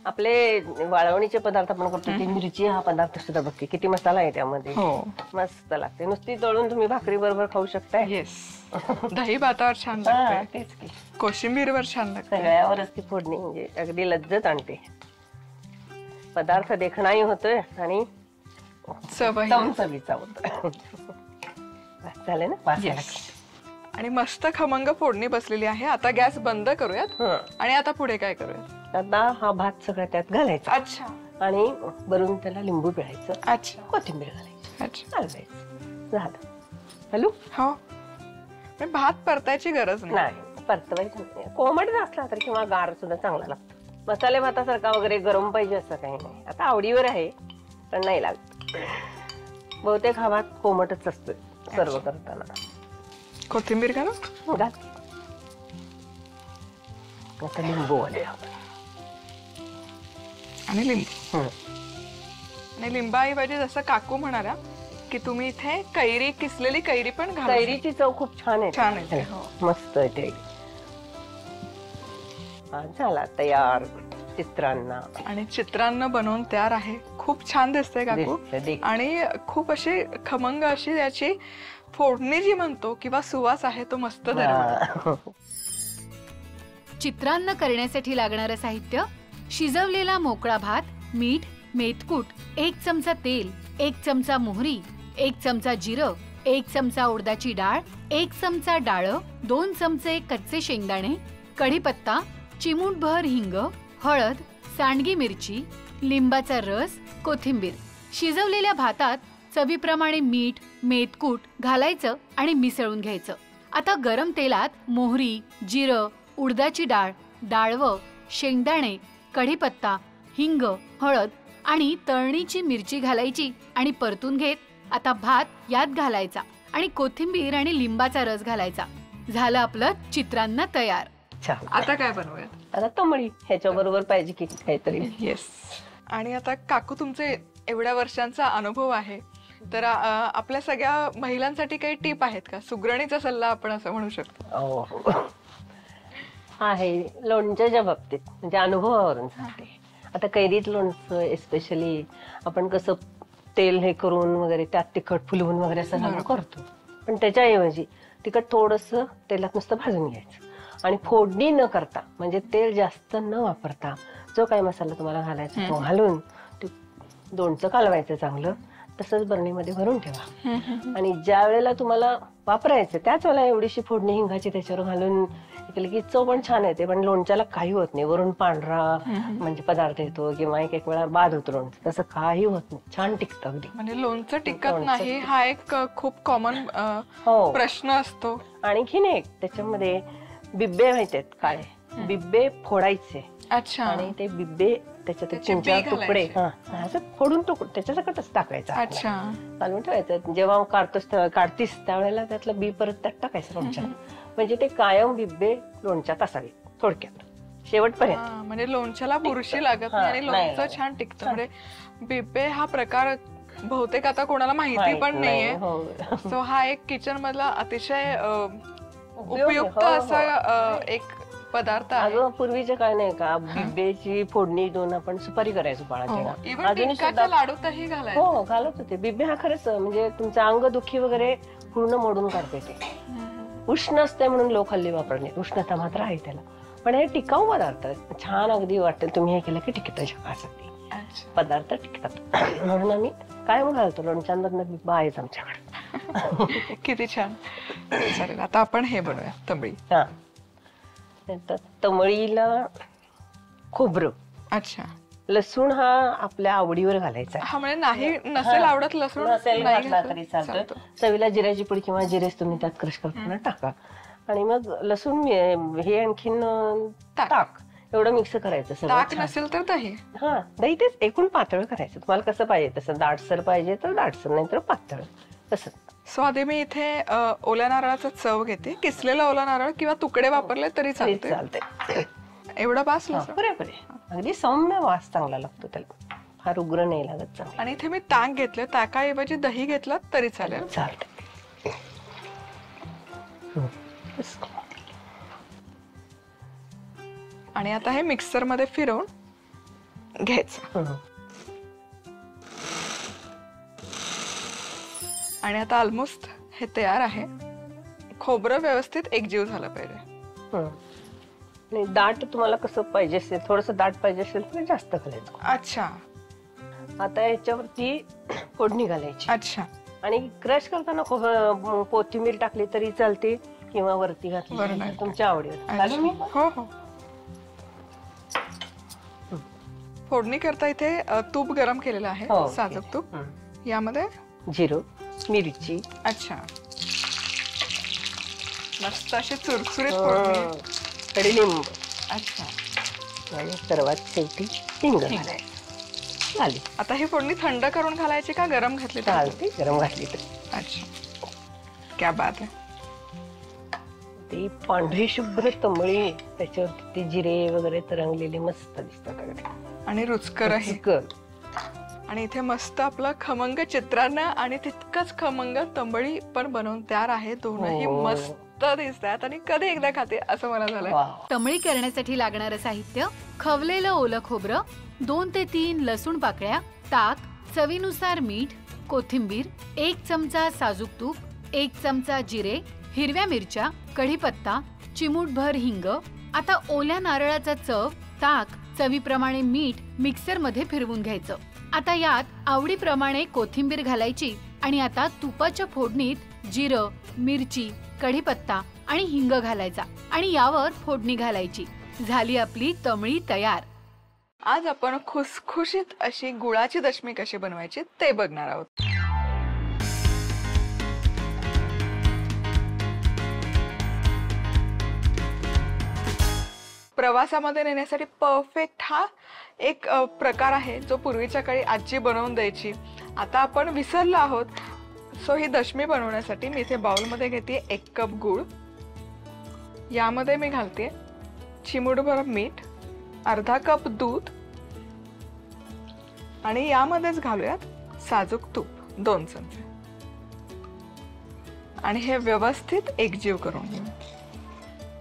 Speaker 4: आपले वाळवणीचे पदार्थ आपण करतो ती मिरची हा पदार्थ सुद्धा बघते किती मसाला आहे त्यामध्ये. मस्त लागते. नुसती तळून तुम्ही भाकरी बरोबर खाऊ शकताय.
Speaker 2: येस. दही भातावर छान लागते.
Speaker 4: तेच की.
Speaker 2: कोशिंबीरवर छान लागते.
Speaker 4: सगळ्यावरच ती फोडणी म्हणजे अगदी लज्जत आणते. पदार्थ देखणाही होतोय आणि चवीचा होतोय. झाले ना?
Speaker 2: आणि मस्त खमंग फोडणी बसलेली आहे. आता गॅस बंद करूयात आणि आता पुढे काय करूयात?
Speaker 4: आता हा भात सगळा त्यात घालायचा.
Speaker 2: अच्छा.
Speaker 4: आणि वरून त्याला लिंबू पिळायचं.
Speaker 2: अच्छा.
Speaker 4: कोथिंबीर घालायची.
Speaker 2: अच्छा.
Speaker 4: घालायचं. झालं. हॅलो.
Speaker 2: हो, भात परतायची गरज
Speaker 4: नाही, परतवायचं नाही. कोमट असला तर किंवा गार सुद्धा चांगला लागतो. मसाले भातासारखा वगैरे गरम पाहिजे असं काही नाही. आता आवडीवर आहे, पण नाही लागत. बहुतेक हा भात कोमटच असतोय सर्व करताना.
Speaker 2: कोथिंबीर घालू.
Speaker 4: घाल. आता लिंबू आले
Speaker 2: आणि लिंबू. आणि लिंबाऐवजी जसं काकू म्हणाल्या की तुम्ही इथे कैरी, किसलेली कैरी पण घाला.
Speaker 4: कैरीची चव खूप छान आहे.
Speaker 2: छान आहे.
Speaker 4: मस्त आहे ते. झाला तयार चित्रांना.
Speaker 2: आणि चित्रांना बनवून तयार आहे. खूप छान दिसते काकू. आणि खूप अशी खमंग अशी याची फोडणी जी म्हणतो किंवा सुवास आहे तो मस्त दरवळतो.
Speaker 3: चित्रान्न करण्यासाठी लागणारं साहित्य: शिजवलेला मोकळा भात, मीठ, मेथकूट, 1 चमचा तेल, 1 चमचा मोहरी, 1 चमचा जिरं, 1 चमचा उडदाची डाळ, 1 चमचा डाळं, 2 चमचे कच्चे शेंगदाणे, कढीपत्ता, चिमूटभर हिंग, हळद, सांडगी मिरची, लिंबाचा रस, कोथिंबीर. शिजवलेल्या भातात चवीप्रमाणे मीठ, मेथकूट घालायचं आणि मिसळून घ्यायचं. आता गरम तेलात मोहरी, जिरं, उडदाची डाळ, डाळवं, शेंगदाणे, कढीपत्ता, हिंग, हळद आणि तळणीची मिरची घालायची आणि परतून घेत आता भात यात घालायचा आणि कोथिंबीर आणि लिंबाचा रस घालायचा. झालं आपलं चित्रान्न तयार.
Speaker 2: आता काय बनवूयात?
Speaker 4: आता तमळी ह्याच्या बरोबर पाहिजे की काहीतरी.
Speaker 2: येस. आणि आता काकू तुमचे एवढ्या वर्षांचा अनुभव आहे, तर आपल्या सगळ्या महिलांसाठी काही टिप आहेत का? सुगरणीचा सल्ला आपण असं म्हणू शकतो.
Speaker 4: आहे लोणच्याच्या बाबतीत, म्हणजे अनुभवावरून सांगते. आता कैरीत लोणचं एस्पेशली आपण कसं तेल हे करून वगैरे त्यात तिखट फुलवून वगैरे असं घालून करतो, पण त्याच्याऐवजी तिखट थोडंसं तेलात नुसतं भाजून घ्यायचं आणि फोडणी न करता, म्हणजे तेल जास्त न वापरता जो काही मसाला तुम्हाला घालायचा तो घालून ते लोणचं कालवायचं चांगलं. तसंच बरणीमध्ये भरून ठेवा आणि ज्या वेळेला तुम्हाला वापरायचं त्याच वेळेला एवढीशी फोडणी हिंगाची त्याच्यावर घालून केली की चव पण छान येते. पण लोणच्याला काही होत नाही, वरून पांढरा म्हणजे पदार्थ येतो किंवा एक वेळा बाद होतो लोणचं, तसं काही होत नाही, छान टिकतं अगदी.
Speaker 2: म्हणजे लोणचं टिकत नाही हा एक खूप कॉमन प्रश्न असतो.
Speaker 4: आणखीन एक त्याच्यामध्ये बिब्बे माहितीयेत काळे बिब्बे फोडायचे.
Speaker 2: अच्छा.
Speaker 4: आणि ते बिब्बे त्याच्यात चिंचा तुकडे असं फोडून त्याच्या सकटच टाकायचं.
Speaker 2: अच्छा.
Speaker 4: घालून ठेवायचं. जेव्हा काढतीस त्यावेळेला त्यातलं बी परत त्यात टाकायचं लोणच्यात, म्हणजे ते कायम बिब्बे लोणच्यात असावे थोडक्यात शेवटपर्यंत.
Speaker 2: म्हणजे लोणच्याला बुरशी लागत नाही आणि लोणचं छान टिकतं. म्हणजे बिब्बे हा प्रकार बहुतेक आता कोणाला माहिती पण नाहीये. सो हा एक किचन मधला अतिशय उपयुक्त असा एक पदार्थ आहे.
Speaker 4: अगं पूर्वीचे काय नाही का, बिब्बेची फोडणी देऊन आपण सुपारी करायचो बाळाच्या
Speaker 2: लाडूतही घालायचं.
Speaker 4: हो घालत होते. बिब्बे हा खरंच म्हणजे तुमचं अंग दुखी वगैरे पूर्ण मोडून काढते. ते उष्ण असते म्हणून लोक हल्ली वापरणे, उष्णता मात्र आहे त्याला, पण हे टिकाऊ पदार्थ छान अगदी वाटेल तुम्ही हे केलं की टिकतं. जगासाठी पदार्थ टिकतात म्हणून आम्ही कायम घालतो. लोणच्यांमधनं बिब्बा आहेच आमच्याकडे.
Speaker 2: किती छान. चालेल, आता आपण हे बनवूया तमळी.
Speaker 4: हा, तमळीला खोबरं,
Speaker 2: अच्छा,
Speaker 4: लसूण हा आपल्या आवडीवर घालायचा.
Speaker 2: हा म्हणजे नाही नसेल आवडत लसूण
Speaker 4: घातला तरी चालतो. चवीला जिऱ्याची पुडी किंवा जिरेस तुम्ही त्यात क्रश करताना टाका आणि मग लसूण हे आणखीन ताक एवढं मिक्स करायचं सगळं.
Speaker 2: ताक नसेल तर दही.
Speaker 4: हा दही तेच एकूण पातळ करायचं. तुम्हाला कसं पाहिजे तसं, दाटसर पाहिजे तर दाटसर, नाही तर पातळ तसं.
Speaker 2: सो आधी मी इथे ओल्या नारळाचा चव घेते. किसलेला ओला नारळ किंवा तुकडे वापरले तरी चालते. एवढं बास
Speaker 4: पुरेपुरे, अगदी सौम्य वास चांगला लागतो त्याला, फार उग्र नाही लागत चांगला.
Speaker 2: आणि इथे मी ताक घेतलं, ताकाऐवजी दही घेतलं तरी चालेल.
Speaker 4: चालते.
Speaker 2: आणि आता हे मिक्सर मध्ये फिरवून घ्यायचं. आणि आता ऑलमोस्ट हे तयार आहे. खोबरं व्यवस्थित एकजीव झालं पाहिजे.
Speaker 4: दाट तुम्हाला कसं पाहिजे असेल, थोडस दाट पाहिजे असेल तर जास्त घालायचं.
Speaker 2: अच्छा.
Speaker 4: आता याच्यावरती फोडणी घालायची.
Speaker 2: अच्छा.
Speaker 4: आणि क्रश करताना कोथिंबीर टाकली तरी चालते किंवा वरती घातली तुमच्या आवडीवर. घालू मी?
Speaker 2: हो हो. फोडणी करता इथे तूप गरम केलेलं आहे, साजूक तूप. यामध्ये
Speaker 4: जिरं, मिरची.
Speaker 2: अच्छा, मस्त अशी चुरचुरीत फोडणी.
Speaker 4: कडीलिंब.
Speaker 2: अच्छा,
Speaker 4: आणि सर्वात शेवटी हिंग घालायचं. झाली.
Speaker 2: आता ही फोडणी थंड करून घालायची का गरम घातली
Speaker 4: चालते? गरम घातली तर.
Speaker 2: अच्छा, क्या बात आहे.
Speaker 4: ती पांढरी शुभ्र तंबळी, त्याच्यावरती ते जिरे वगैरे तरंगलेले मस्त दिसतात अगदी
Speaker 2: आणि रुचकर आहे. आणि इथे मस्त आपलं खमंग चित्रान्न आणि तितकंच खमंग तंबळी पण बनवून तयार आहे. दोनही मस्त दिसतात आणि कधी एकदा खाते असं मला झालंय.
Speaker 3: तंबळी करण्यासाठी लागणारं साहित्य: खवलेलं ओलं खोबरं, 2 ते 3 लसूण पाकळ्या, ताक, चवीनुसार मीठ, कोथिंबीर, 1 चमचा साजूक तूप, 1 चमचा जिरे, हिरव्या मिरच्या, कढीपत्ता, चिमूटभर हिंग. आता ओल्या नारळाचा चव, ताक, चवीप्रमाणे मीठ मिक्सर मध्ये फिरवून घ्यायचं. आता यात आवडीप्रमाणे कोथिंबीर घालायची आणि आता तुपाच्या फोडणीत जिरं, मिरची, कढीपत्ता आणि हिंग घालायचा आणि यावर फोडणी घालायची. झाली आपली तंबळी तयार.
Speaker 2: आज आपण खुसखुशीत अशी गुळाची दशमी कशी बनवायची ते बघणार आहोत. प्रवासामध्ये नेण्यासाठी परफेक्ट हा एक प्रकार आहे जो पूर्वीच्या काळी आजी बनवून द्यायची. आता आपण विसरलो आहोत. सो ही दशमी बनवण्यासाठी मी इथे बाउलमध्ये घेते 1 कप गूळ. यामध्ये मी घालते चिमूटभर मीठ, अर्धा कप दूध आणि यामध्येच घालूयात साजूक तूप 2 चमचे आणि हे व्यवस्थित एकजीव करून घेऊ.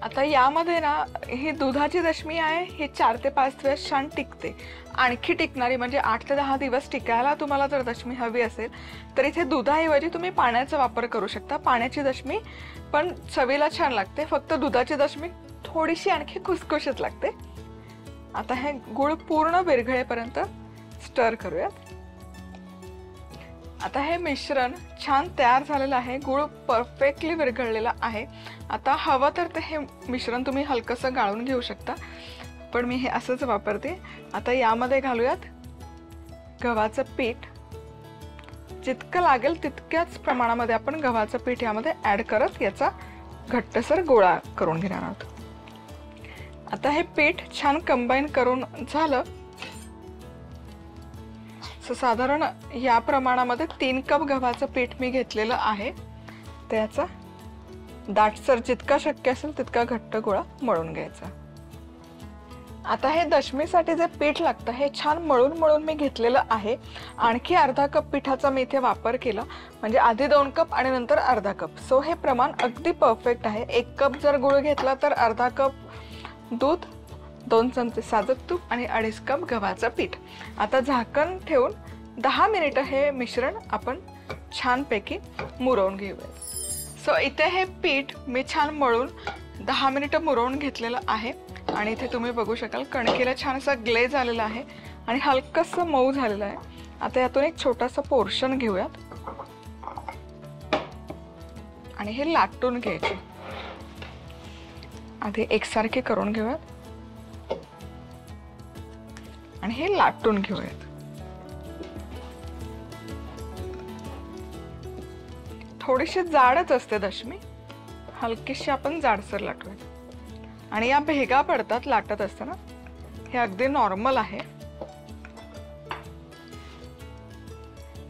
Speaker 2: आता यामध्ये ना ही दुधाची दशमी आहे, ही 4 ते 5 दिवस छान टिकते. आणखी टिकणारी म्हणजे 8 ते 10 दिवस टिकायला तुम्हाला जर दशमी हवी असेल तर इथे दुधाऐवजी तुम्ही पाण्याचा वापर करू शकता. पाण्याची दशमी पण चवीला छान लागते, फक्त दुधाची दशमी थोडीशी आणखी खुसखुशीत लागते. आता हे गुळ पूर्ण विरघळेपर्यंत स्टर करूयात. आता हे मिश्रण छान तयार झालेलं आहे, गुळ परफेक्टली विरघळलेला आहे. आता हवं तर ते हे मिश्रण तुम्ही हलकंसं गाळून घेऊ शकता, पण मी हे असंच वापरते. आता यामध्ये घालूयात गव्हाचं पीठ. जितकं लागेल तितक्याच प्रमाणामध्ये आपण गव्हाचं पीठ यामध्ये ऍड करत याचा घट्टसर गोळा करून घेणार आहोत. आता हे पीठ छान कंबाईन करून झालं. साधारण या प्रमाणामध्ये 3 कप गव्हाचं पीठ मी घेतलेलं आहे. त्याचा दाटसर जितका शक्य असेल तितका घट्ट गोळा मळून घ्यायचा. आता हे दशमीसाठी जे पीठ लागतं हे छान मळून मी घेतलेलं आहे. आणखी अर्धा कप पिठाचा मी इथे वापर केला, म्हणजे आधी 2 कप आणि नंतर अर्धा कप. सो हे प्रमाण अगदी परफेक्ट आहे. 1 कप जर गुळ घेतला तर अर्धा कप दूध, 2 चमचे साजूक तूप आणि 2.5 कप गव्हाचं पीठ. आता झाकण ठेवून 10 मिनिटं हे मिश्रण आपण छानपैकी मुरवून घेऊया. सो इथे हे पीठ मी छान मळून 10 मिनिटं मुरवून घेतलेलं आहे आणि इथे तुम्ही बघू शकाल कणकेला छान असा ग्लेज आलेला आहे आणि हलकंसं मऊ झालेलं आहे. आता यातून एक छोटासा पोर्शन घेऊयात आणि हे लाटून घ्यायचे. आधी एकसारखे करून घेऊयात आणि हे लाटून घेऊयात. थोडीशी जाडच असते दशमी, हलकीशी आपण जाडसर लाटूयात आणि या भेगा पडतात लाटत असताना, हे अगदी नॉर्मल आहे.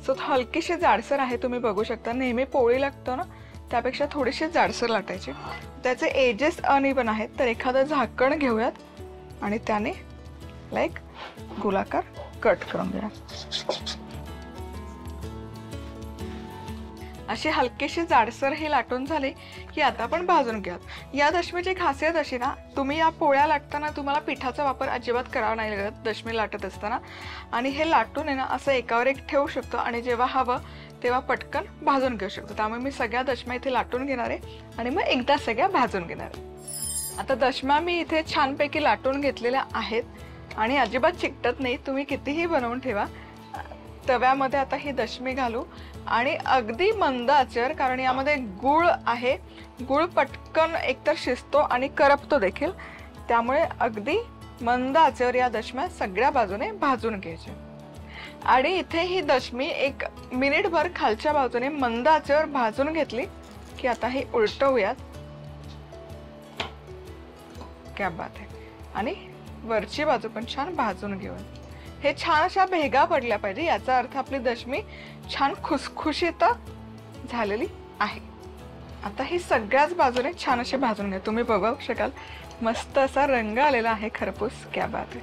Speaker 2: सो हलकीशी जाडसर आहे, तुम्ही बघू शकता. नेहमी पोळी लागतो ना त्यापेक्षा थोडीशी जाडसर लाटायची. त्याचे एजेस अनइवन आहेत तर एखादं झाकण घेऊयात आणि त्याने लाईक गोलाकार कट करून घ्या. अशी हलकीशी जाडसर हे लाटून झाले की आता आपण भाजून घ्यात. या दशमीची खासियत अशी ना, तुम्ही या पोळ्या लाटताना तुम्हाला पिठाचा वापर अजिबात करावा नाही लागत दशमी लाटत असताना. आणि हे लाटून आहे ना असं एकावर एक ठेवू शकतो आणि जेव्हा हवं तेव्हा पटकन भाजून घेऊ शकतो. त्यामुळे मी सगळ्या दशम्या इथे लाटून घेणार आहे आणि मग एकदा सगळ्या भाजून घेणार आहे. आता दशम्या मी इथे छानपैकी लाटून घेतलेल्या आहेत आणि अजिबात चिकटत नाही. तुम्ही कितीही बनवून ठेवा तव्यामध्ये आता ही दशमी घालू आणि अगदी मंद आचेवर, कारण यामध्ये गूळ आहे, गूळ पटकन एकतर शिजतो आणि करपतो देखील, त्यामुळे अगदी मंद आचेवर या दशम्या सगळ्या बाजूने भाजून घ्यायच्या. आणि इथे ही दशमी 1 मिनिटभर खालच्या बाजूने मंद आचेवर भाजून घेतली की आता ही उलटवूयात. क्या बात आहे. आणि वरची बाजू पण छान भाजून घेऊया. हे छान अशा भेगा पडल्या पाहिजे, याचा अर्थ आपली दशमी छान खुसखुशीत झालेली आहे. आता ही सगळ्याच बाजूने छान अशी भाजून घ्या. तुम्ही बघू शकाल मस्त असा रंग आलेला आहे खरपूस. क्या बात आहे.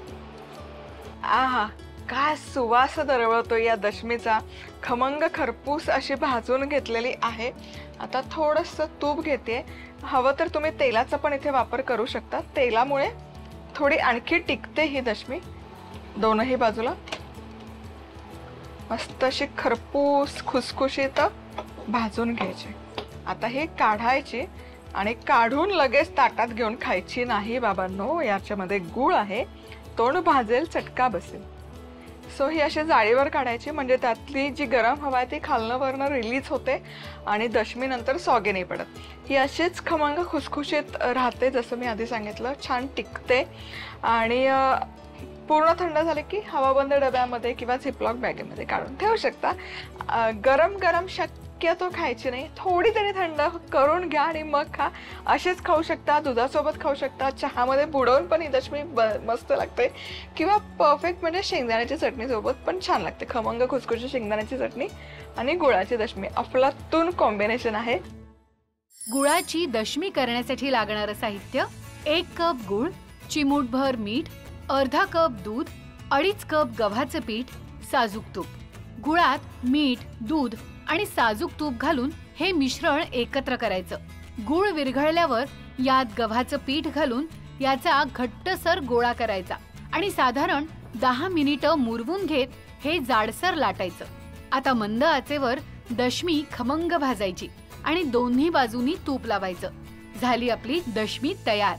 Speaker 2: आहा, काय सुवास दरवळतो या दशमीचा. खमंग खरपूस अशी भाजून घेतलेली आहे. आता थोडंसं तूप घेते. हवं तर तुम्ही तेलाचा पण इथे वापर करू शकता. तेलामुळे थोडी आणखी टिकते ही दशमी. दोनही बाजूला मस्त अशी खरपूस खुसखुशीत भाजून घ्यायची. आता हे काढायची आणि काढून लगेच ताटात घेऊन खायची नाही बाबांनो. याच्यामध्ये गूळ आहे, तोंड भाजेल, चटका बसेल. सो ही अशी जाळीवर काढायची, म्हणजे त्यातली जी गरम हवा आहे ती खालनं वरनं रिलीज होते आणि दशमी नंतर सॉगे नाही पडत. ही अशीच खमंग खुसखुशीत राहते, जसं मी आधी सांगितलं, छान टिकते. आणि पूर्ण थंड झाले की हवाबंद डब्यामध्ये किंवा झिपलॉक बॅगेमध्ये काढून ठेवू शकता. गरम गरम शक्यतो खायची नाही, थोडी तरी थंड करून घ्या आणि मग खा. असेच खाऊ शकता, दुधासोबत खाऊ शकता, चहामध्ये बुडवून पण ही दशमी मस्त लागते, किंवा परफेक्ट म्हणजे शेंगदाण्याची चटणी सोबत पण छान लागते. खमंग खुसखुशी शेंगदाण्याची चटणी आणि गुळाची दशमी अफलातून कॉम्बिनेशन आहे.
Speaker 3: गुळाची दशमी करण्यासाठी लागणारं साहित्य: 1 कप गूळ, चिमूटभर मीठ, अर्धा कप दूध, 2.5 कप गव्हाचं पीठ, साजूक तूप. गुळात मीठ, दूध आणि साजूक तूप घालून हे मिश्रण एकत्र करायचं. गूळ विरघळल्यावर यात गव्हाचं पीठ घालून याचा घट्टसर गोळा करायचा आणि साधारण 10 मिनिटं मुरवून घेत हे जाडसर लाटायचं. आता मंद आचेवर दशमी खमंग भाजायची आणि दोन्ही बाजूनी तूप लावायचं. झाली आपली दशमी तयार.